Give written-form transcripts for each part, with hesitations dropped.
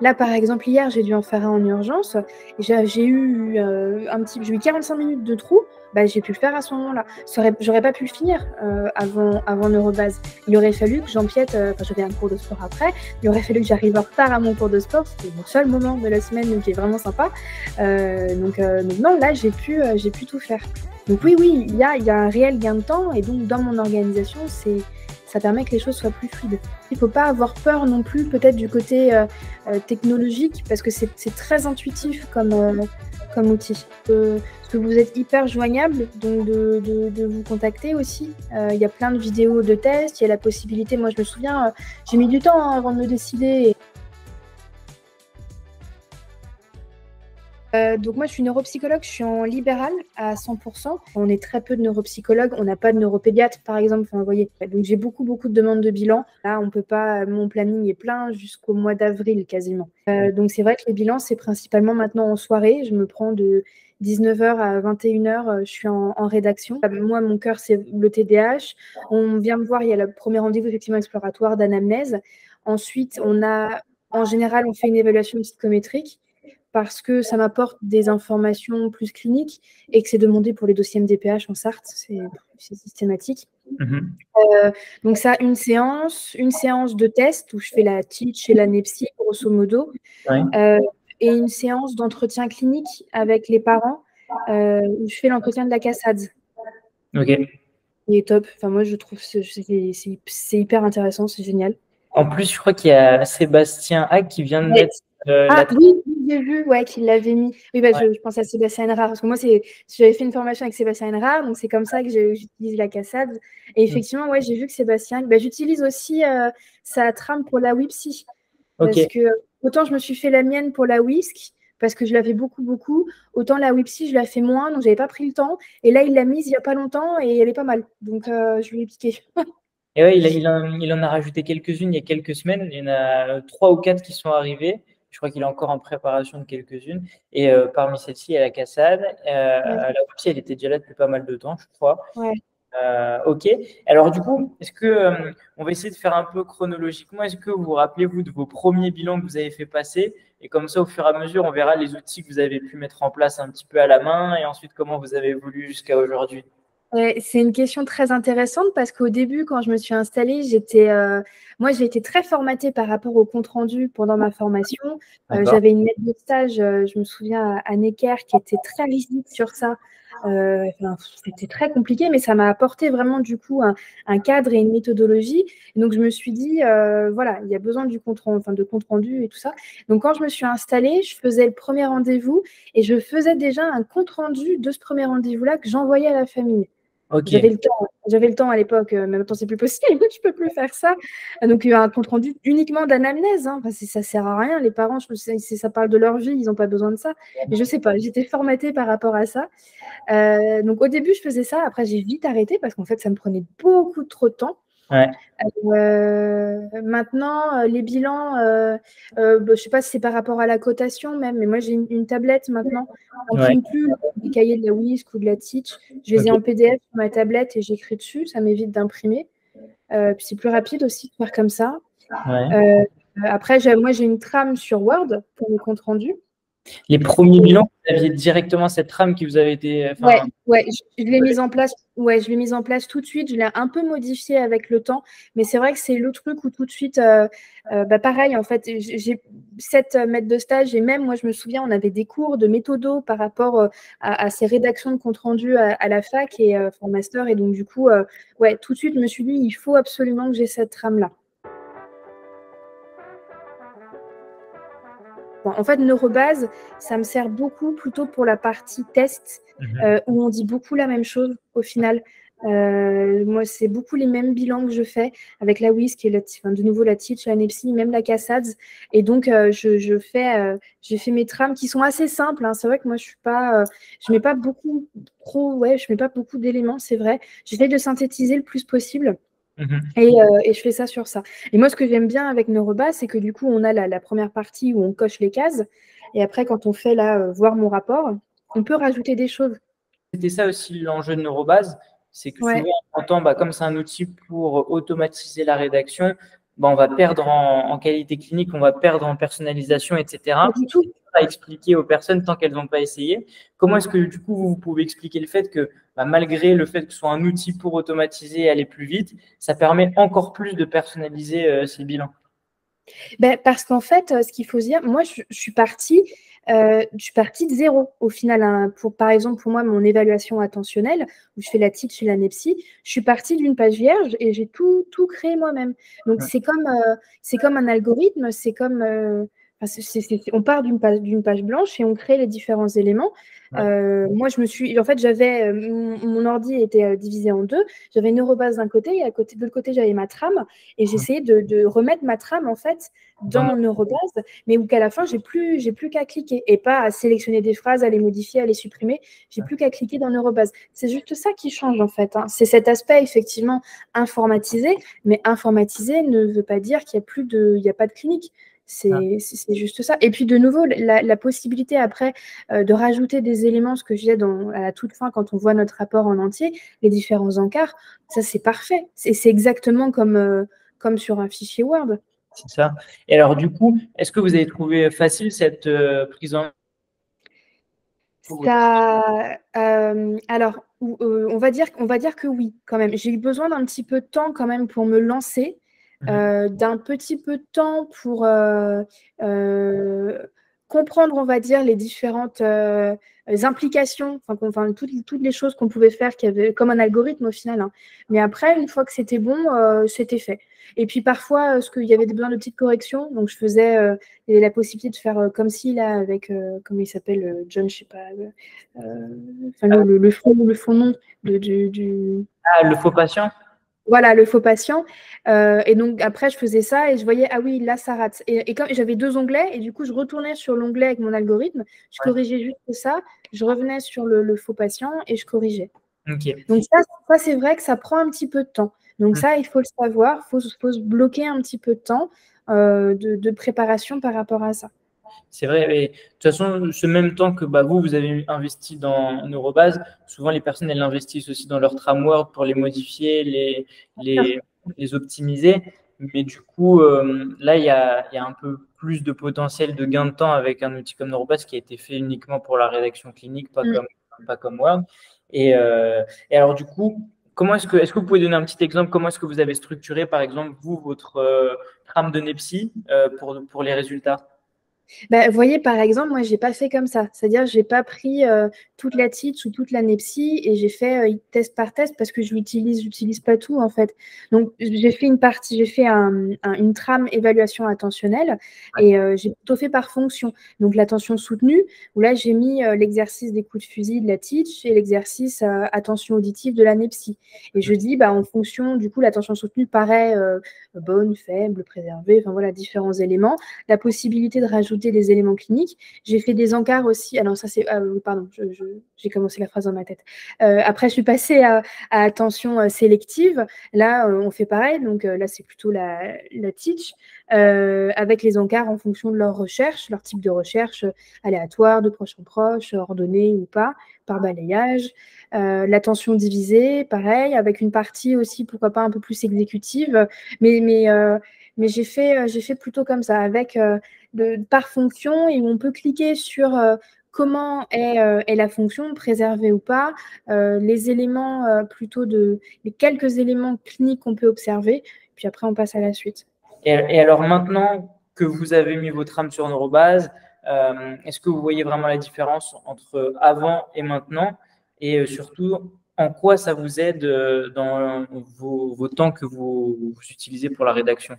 Là, par exemple, hier, j'ai dû en faire un en urgence. J'ai eu 45 minutes de trou. Bah, j'ai pu le faire à ce moment-là. J'aurais pas pu le finir avant Neurobase. Il aurait fallu que j'empiète. J'avais un cours de sport après. Il aurait fallu que j'arrive en retard à mon cours de sport. C'était mon seul moment de la semaine qui est vraiment sympa. Donc non, là, j'ai pu tout faire. Donc oui, il y a un réel gain de temps. Et donc, dans mon organisation, ça permet que les choses soient plus fluides. Il ne faut pas avoir peur non plus, peut-être du côté technologique, parce que c'est très intuitif comme outil. Parce que vous êtes hyper joignable, donc de vous contacter aussi. Il y a plein de vidéos de tests, il y a la possibilité. Moi, je me souviens, j'ai mis du temps avant de me décider. Donc moi, je suis neuropsychologue, je suis en libéral à 100%. On est très peu de neuropsychologues, on n'a pas de neuropédiatre, par exemple. Enfin, vous voyez. Donc j'ai beaucoup de demandes de bilan. Là, on peut pas. Mon planning est plein jusqu'au mois d'avril quasiment. Donc c'est vrai que les bilans, c'est principalement maintenant en soirée. Je me prends de 19h à 21h, je suis en rédaction. Moi, mon cœur, c'est le TDAH. On vient me voir, il y a le premier rendez-vous effectivement exploratoire d'anamnèse. Ensuite, en général, on fait une évaluation psychométrique, parce que ça m'apporte des informations plus cliniques et que c'est demandé pour les dossiers MDPH en Sarthe, c'est systématique. Donc ça, une séance de test où je fais la teach et l'anepsie, grosso modo, et une séance d'entretien clinique avec les parents où je fais l'entretien de la cassade. Ok. Il est top. Enfin, moi, je trouve que c'est hyper intéressant, c'est génial. En plus, je crois qu'il y a Sébastien Hack qui vient de mettre oui, j'ai vu qu'il l'avait mis. Oui, je pense à Sébastien Enrard, parce que moi, j'avais fait une formation avec Sébastien Enrard, donc c'est comme ça que j'utilise la cassade. Et effectivement, j'ai vu que Sébastien, j'utilise aussi sa trame pour la WIPSI. Parce que autant je me suis fait la mienne pour la WISC, parce que je l'avais beaucoup, autant la WIPSI, je la fais moins, donc j'avais pas pris le temps. Et là, il l'a mise il y a pas longtemps et elle est pas mal. Donc, je lui ai piqué. Et ouais, il en a rajouté quelques-unes il y a quelques semaines. Il y en a 3 ou 4 qui sont arrivées. Je crois qu'il est encore en préparation de quelques-unes. Et parmi celles-ci, il y a la cassade. La WIPSI, elle était déjà là depuis pas mal de temps, je crois. Ok. Alors du coup, est-ce que on va essayer de faire un peu chronologiquement. Est-ce que vous vous rappelez, vous, de vos premiers bilans que vous avez fait passer? Et comme ça, au fur et à mesure, on verra les outils que vous avez pu mettre en place un petit peu à la main et ensuite comment vous avez évolué jusqu'à aujourd'hui. C'est une question très intéressante parce qu'au début, quand je me suis installée, j'ai été très formatée par rapport au compte-rendu pendant ma formation. J'avais une maître de stage, je me souviens, à Necker, qui était très rigide sur ça. C'était très compliqué, mais ça m'a apporté vraiment du coup un cadre et une méthodologie. Et donc, je me suis dit, il y a besoin de compte-rendu et tout ça. Donc, quand je me suis installée, je faisais le premier rendez-vous et je faisais déjà un compte-rendu de ce premier rendez-vous-là que j'envoyais à la famille. J'avais le temps à l'époque, mais maintenant c'est plus possible, je peux plus faire ça. Donc il y a un compte rendu uniquement d'anamnèse, hein. Ça sert à rien. Les parents, ça parle de leur vie, ils n'ont pas besoin de ça. Mais je sais pas, j'étais formatée par rapport à ça. Donc au début je faisais ça, après j'ai vite arrêté parce qu'en fait ça me prenait beaucoup trop de temps. Maintenant, les bilans, je sais pas si c'est par rapport à la cotation même, mais moi j'ai une tablette maintenant. Je n'imprime plus les cahiers de la WISC ou de la Teach. Je les ai en PDF sur ma tablette et j'écris dessus. Ça m'évite d'imprimer. Puis c'est plus rapide aussi de faire comme ça. Après, moi j'ai une trame sur Word pour mes comptes rendus. Les premiers bilans, vous aviez directement cette trame qui vous avait été. Je l'ai mise en place. Je l'ai mise en place tout de suite. Je l'ai un peu modifiée avec le temps, mais c'est vrai que c'est le truc où tout de suite, pareil en fait, j'ai 7 maîtres de stage et même moi je me souviens, on avait des cours de méthodo par rapport à ces rédactions de compte rendu à la fac et en master, et donc du coup, tout de suite je me suis dit il faut absolument que j'ai cette trame là. En fait, Neurobase, ça me sert beaucoup plutôt pour la partie test, où on dit beaucoup la même chose au final. Moi, c'est beaucoup les mêmes bilans que je fais avec la WISC et de nouveau la Teach, la NEPSI, même la CASADS. Et donc, j'ai fait mes trames qui sont assez simples, hein. C'est vrai que moi, je mets pas beaucoup d'éléments, c'est vrai. J'essaie de synthétiser le plus possible. Et je fais ça sur ça. Et moi, ce que j'aime bien avec Neurobase, c'est que du coup, on a la première partie où on coche les cases. Et après, quand on fait voir mon rapport, on peut rajouter des choses. C'était ça aussi l'enjeu de Neurobase, c'est que souvent on entend, comme c'est un outil pour automatiser la rédaction, on va perdre en qualité clinique, on va perdre en personnalisation, etc. Pas du tout. À expliquer aux personnes tant qu'elles n'ont pas essayé. Comment est-ce que du coup vous pouvez expliquer le fait que malgré le fait que ce soit un outil pour automatiser et aller plus vite, ça permet encore plus de personnaliser ces bilans? Parce qu'en fait, ce qu'il faut se dire, moi, je suis partie de zéro au final. Hein, par exemple, pour moi, mon évaluation attentionnelle, où je fais la TIC chez la NEPSI, je suis partie d'une page vierge et j'ai tout créé moi-même. Donc, c'est comme un algorithme, c'est comme… on part d'une page blanche et on crée les différents éléments. Moi, en fait, j'avais mon ordi était divisé en deux. J'avais une neurobase d'un côté et de l'autre côté, j'avais ma trame. Et j'essayais de remettre ma trame en fait dans Neurobase, mais où qu'à la fin, j'ai plus qu'à cliquer et pas à sélectionner des phrases, à les modifier, à les supprimer. J'ai plus qu'à cliquer dans Neurobase. C'est juste ça qui change en fait. Hein. C'est cet aspect effectivement informatisé, mais informatisé ne veut pas dire qu'il n'y a pas de clinique. C'est juste ça. Et puis de nouveau, la possibilité après de rajouter des éléments, ce que je disais à la toute fin, quand on voit notre rapport en entier, les différents encarts, ça c'est parfait. C'est exactement comme sur un fichier Word. C'est ça. Et alors du coup, est-ce que vous avez trouvé facile cette prise en alors, on va dire que oui, quand même. J'ai eu besoin d'un petit peu de temps quand même pour me lancer, d'un petit peu de temps pour comprendre, on va dire, les différentes implications, toutes les choses qu'on pouvait faire, qui avait comme un algorithme au final. Hein. Mais après, une fois que c'était bon, c'était fait. Et puis parfois, il y avait besoin de petites corrections, donc je faisais il y avait la possibilité de faire comme si là avec comment il s'appelle John, je sais pas, le fond nom du… le faux patient. Voilà, le faux patient. Et donc, après, je faisais ça et je voyais, ah oui, là, ça rate. Et quand j'avais deux onglets, et du coup, je retournais sur l'onglet avec mon algorithme, je corrigeais juste ça, je revenais sur le faux patient et je corrigeais. Okay. Donc, ça c'est vrai que ça prend un petit peu de temps. Donc, ça, il faut le savoir, il faut se bloquer un petit peu de temps de préparation par rapport à ça. C'est vrai. Et de toute façon, ce même temps que vous avez investi dans Neurobase, souvent les personnes, elles investissent aussi dans leur tramword pour les modifier, les optimiser. Mais du coup, là, il y a un peu plus de potentiel de gain de temps avec un outil comme Neurobase qui a été fait uniquement pour la rédaction clinique, pas comme Word. Et alors, du coup, est-ce que vous pouvez donner un petit exemple? Comment est-ce que vous avez structuré, par exemple, votre trame de NEPSI pour les résultats? Vous voyez, par exemple, moi, j'ai pas fait comme ça. C'est-à-dire, j'ai pas pris toute la TITS ou toute la NEPSI et j'ai fait test par test parce que j'utilise pas tout, en fait. Donc, j'ai fait une partie, j'ai fait une trame évaluation attentionnelle et j'ai plutôt fait par fonction. Donc, l'attention soutenue, où là, j'ai mis l'exercice des coups de fusil de la TITS et l'exercice attention auditive de la NEPSI. Et je dis, en fonction, du coup, l'attention soutenue paraît bonne, faible, préservée, enfin voilà, différents éléments. La possibilité de rajouter des éléments cliniques. J'ai fait des encarts aussi. Alors ça c'est… pardon, j'ai commencé la phrase dans ma tête. Après, je suis passée à attention sélective. Là, on fait pareil. Donc là, c'est plutôt la teach avec les encarts en fonction de leur recherche, leur type de recherche aléatoire, de proche en proche, ordonnée ou pas, par balayage. L'attention divisée, pareil, avec une partie aussi, pourquoi pas, un peu plus exécutive. Mais j'ai fait plutôt comme ça, avec par fonction, et où on peut cliquer sur comment est la fonction, préservée ou pas, les éléments les quelques éléments cliniques qu'on peut observer, puis après on passe à la suite. Et alors maintenant que vous avez mis votre trame sur Neurobase, est-ce que vous voyez vraiment la différence entre avant et maintenant? Et surtout, en quoi ça vous aide dans vos temps que vous utilisez pour la rédaction?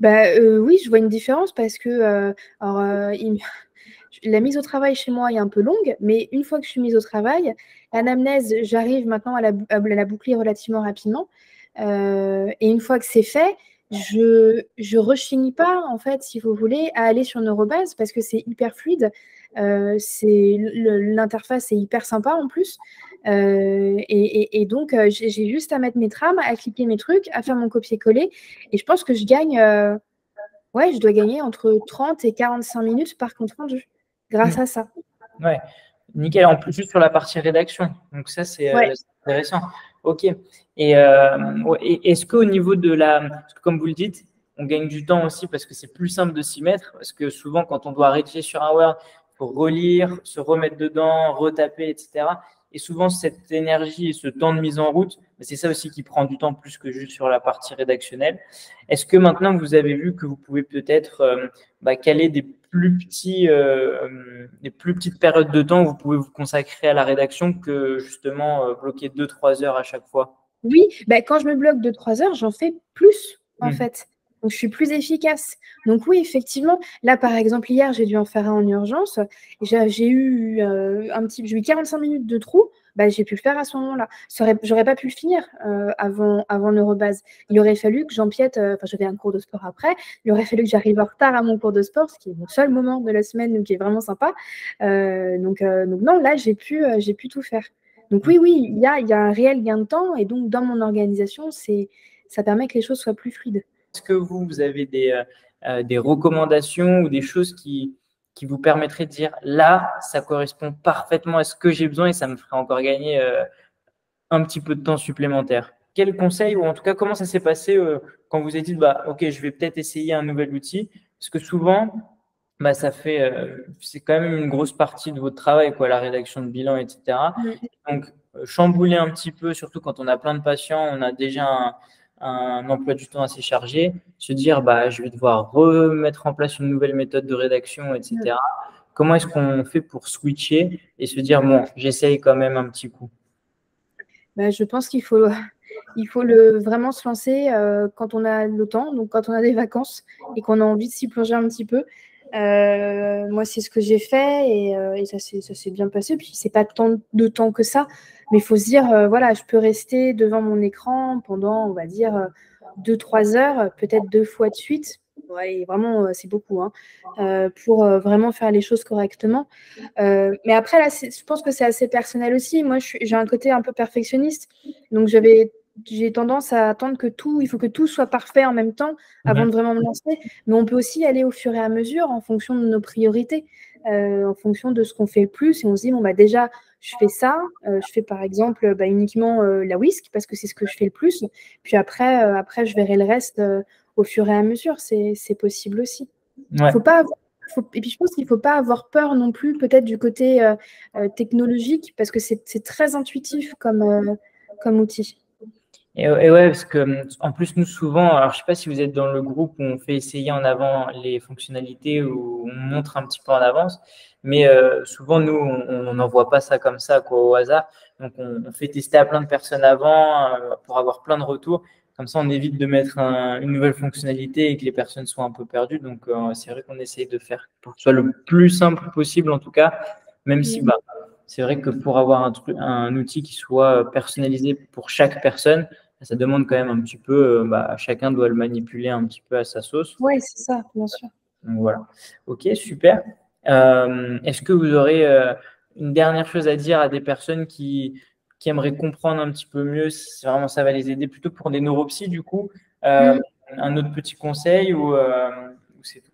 Oui, je vois une différence parce que la mise au travail chez moi est un peu longue, mais une fois que je suis mise au travail, l'anamnèse, j'arrive maintenant à la boucler relativement rapidement. Et une fois que c'est fait, je rechigne pas, en fait, si vous voulez, à aller sur Neurobase parce que c'est hyper fluide. L'interface est hyper sympa en plus. Et donc, j'ai juste à mettre mes trames, à cliquer mes trucs, à faire mon copier-coller. Et je pense que je gagne, je dois gagner entre 30 et 45 minutes par compte rendu grâce à ça. Ouais, nickel. En plus, juste sur la partie rédaction. Donc, ça, c'est intéressant. OK. Et est-ce qu'au niveau parce que comme vous le dites, on gagne du temps aussi parce que c'est plus simple de s'y mettre. Parce que souvent, quand on doit rédiger sur un Word, il faut relire, se remettre dedans, retaper, etc. Et souvent, cette énergie et ce temps de mise en route, c'est ça aussi qui prend du temps plus que juste sur la partie rédactionnelle. Est-ce que maintenant vous avez vu que vous pouvez peut-être caler des plus petites périodes de temps où vous pouvez vous consacrer à la rédaction que justement bloquer 2-3 heures à chaque fois? Oui, quand je me bloque 2-3 heures, j'en fais plus en fait. Donc, je suis plus efficace. Donc, oui, effectivement, là, par exemple, hier, j'ai dû en faire un en urgence. J'ai eu 45 minutes de trou. J'ai pu le faire à ce moment-là. J'aurais pas pu le finir avant l'Eurobase. Il aurait fallu que j'empiète. J'avais un cours de sport après. Il aurait fallu que j'arrive en retard à mon cours de sport, ce qui est mon seul moment de la semaine, donc qui est vraiment sympa. Donc non, là, j'ai pu tout faire. Donc oui, il y a un réel gain de temps. Et donc, dans mon organisation, ça permet que les choses soient plus fluides. Est-ce que vous avez des recommandations ou des choses qui vous permettraient de dire là, ça correspond parfaitement à ce que j'ai besoin et ça me ferait encore gagner un petit peu de temps supplémentaire? Quel conseil, ou en tout cas, comment ça s'est passé quand vous avez dit ok, je vais peut-être essayer un nouvel outil? Parce que souvent, c'est quand même une grosse partie de votre travail, la rédaction de bilan, etc. Donc, chambouler un petit peu, surtout quand on a plein de patients, on a déjà un emploi du temps assez chargé, se dire je vais devoir remettre en place une nouvelle méthode de rédaction, etc. Comment est-ce qu'on fait pour switcher et se dire bon, j'essaye quand même un petit coup? Je pense qu'il faut vraiment se lancer quand on a le temps, donc quand on a des vacances et qu'on a envie de s'y plonger un petit peu. Moi, c'est ce que j'ai fait et ça s'est bien passé. Puis, c'est pas tant de temps que ça, mais il faut se dire, voilà, je peux rester devant mon écran pendant, on va dire, 2-3 heures, peut-être 2 fois de suite. Ouais, vraiment, c'est beaucoup, pour vraiment faire les choses correctement. Mais après, là, je pense que c'est assez personnel aussi. Moi, j'ai un côté un peu perfectionniste, donc j'ai tendance à attendre il faut que tout soit parfait en même temps avant de vraiment me lancer. Mais on peut aussi aller au fur et à mesure en fonction de nos priorités, en fonction de ce qu'on fait le plus. Et on se dit, déjà, je fais ça. Je fais par exemple uniquement la whisk parce que c'est ce que je fais le plus. Puis après, je verrai le reste au fur et à mesure. C'est possible aussi. Ouais. Et puis, je pense qu'il ne faut pas avoir peur non plus, peut-être du côté technologique, parce que c'est très intuitif comme outil. Et ouais, parce que en plus, nous, souvent, alors je sais pas si vous êtes dans le groupe où on fait essayer en avant les fonctionnalités, où on montre un petit peu en avance, mais souvent, nous, on n'envoie pas ça comme ça, au hasard. Donc, on fait tester à plein de personnes avant pour avoir plein de retours. Comme ça, on évite de mettre une nouvelle fonctionnalité et que les personnes soient un peu perdues. Donc, c'est vrai qu'on essaye de faire pour que ce soit le plus simple possible, en tout cas, même si c'est vrai que pour avoir un outil qui soit personnalisé pour chaque personne, ça demande quand même un petit peu, chacun doit le manipuler un petit peu à sa sauce. Oui, c'est ça, bien sûr. Donc voilà. Ok, super. Est-ce que vous aurez une dernière chose à dire à des personnes qui aimeraient comprendre un petit peu mieux si vraiment ça va les aider, plutôt pour des neuropsys du coup, un autre petit conseil ou c'est tout?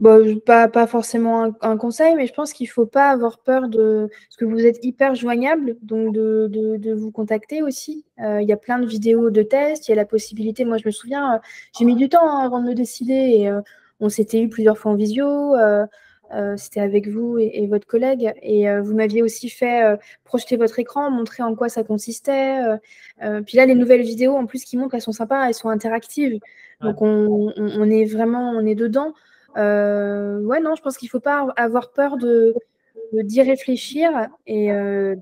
Pas forcément un conseil, mais je pense qu'il ne faut pas avoir peur parce que vous êtes hyper joignable, donc de vous contacter aussi. Il y a plein de vidéos de tests, il y a la possibilité. Moi, je me souviens, j'ai mis du temps avant de me décider et on s'était eu plusieurs fois en visio. C'était avec vous et votre collègue. Et vous m'aviez aussi fait projeter votre écran, montrer en quoi ça consistait. Puis là, les nouvelles vidéos, en plus, qui montrent, elles sont sympas, elles sont interactives. Donc, on est dedans. Non, je pense qu'il ne faut pas avoir peur d'y réfléchir et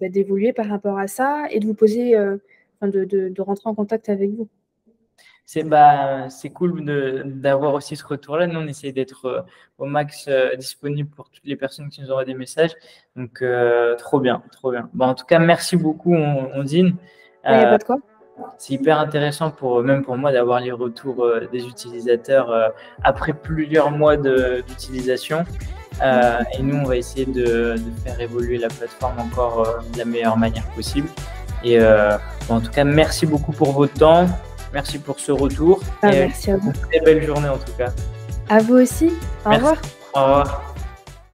d'évoluer par rapport à ça et de vous poser, de rentrer en contact avec vous. C'est cool d'avoir aussi ce retour-là. Nous, on essaie d'être au max disponible pour toutes les personnes qui nous envoient des messages. Donc, trop bien, trop bien. En tout cas, merci beaucoup, Ondine. Il n'y a pas de quoi. C'est hyper intéressant même pour moi d'avoir les retours des utilisateurs après plusieurs mois d'utilisation. Et nous, on va essayer de faire évoluer la plateforme encore de la meilleure manière possible. Et en tout cas, merci beaucoup pour votre temps. Merci pour ce retour. Merci à vous. Une très belle journée en tout cas. À vous aussi. Au revoir. Au revoir.